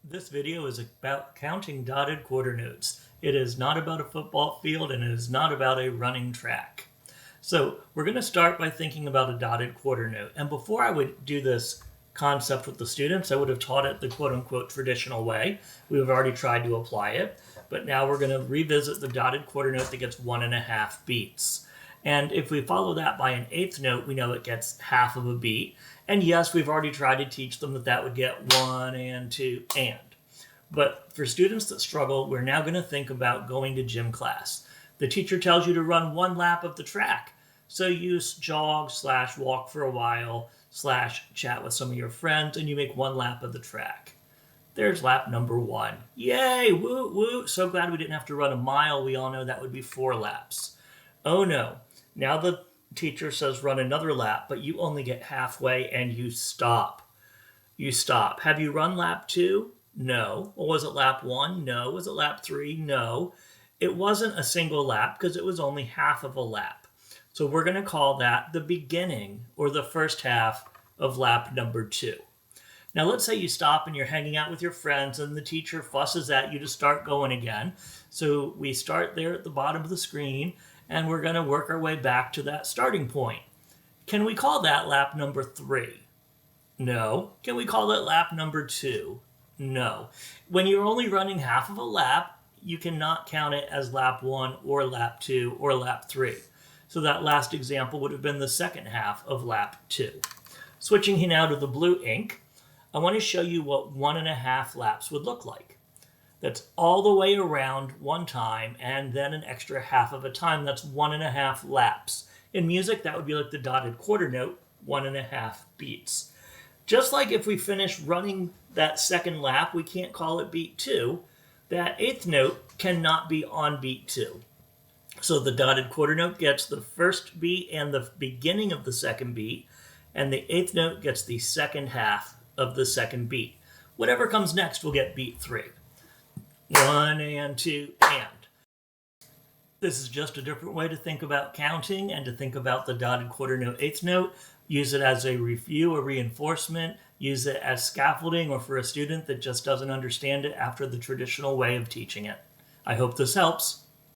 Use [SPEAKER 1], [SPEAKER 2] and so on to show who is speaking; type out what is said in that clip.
[SPEAKER 1] This video is about counting dotted quarter notes. It is not about a football field and it is not about a running track. So we're going to start by thinking about a dotted quarter note. And before I would do this concept with the students, I would have taught it the quote-unquote traditional way. We have already tried to apply it, but now we're going to revisit the dotted quarter note that gets 1.5 beats. And if we follow that by an eighth note, we know it gets half of a beat. And yes, we've already tried to teach them that would get 1 and 2 and. But for students that struggle, we're now going to think about going to gym class. The teacher tells you to run 1 lap of the track. So you jog/walk for a while /chat with some of your friends, and you make 1 lap of the track. There's lap number 1. Yay, woo, woo. So glad we didn't have to run a mile. We all know that would be 4 laps. Oh no. Now the teacher says run another lap, but you only get halfway and you stop. You stop. Have you run lap 2? No. Well, was it lap 1? No. Was it lap 3? No. It wasn't a single lap because it was only half of a lap. So we're going to call that the beginning or the first half of lap number 2. Now let's say you stop and you're hanging out with your friends and the teacher fusses at you to start going again. So we start there at the bottom of the screen and we're going to work our way back to that starting point. Can we call that lap number 3? No. Can we call it lap number 2? No. When you're only running half of a lap, you cannot count it as lap 1 or lap 2 or lap 3. So that last example would have been the second half of lap 2. Switching now to the blue ink, I want to show you what 1.5 laps would look like. That's all the way around one time and then an extra half of a time. That's 1.5 laps. In music, that would be like the dotted quarter note, 1.5 beats. Just like if we finish running that second lap, we can't call it beat 2. That eighth note cannot be on beat 2. So the dotted quarter note gets the first beat and the beginning of the second beat, and the eighth note gets the second half of the second beat. Whatever comes next will get beat 3. 1 and 2 and. This is just a different way to think about counting and to think about the dotted quarter note eighth note. Use it as a review or reinforcement. Use it as scaffolding or for a student that just doesn't understand it after the traditional way of teaching it. I hope this helps.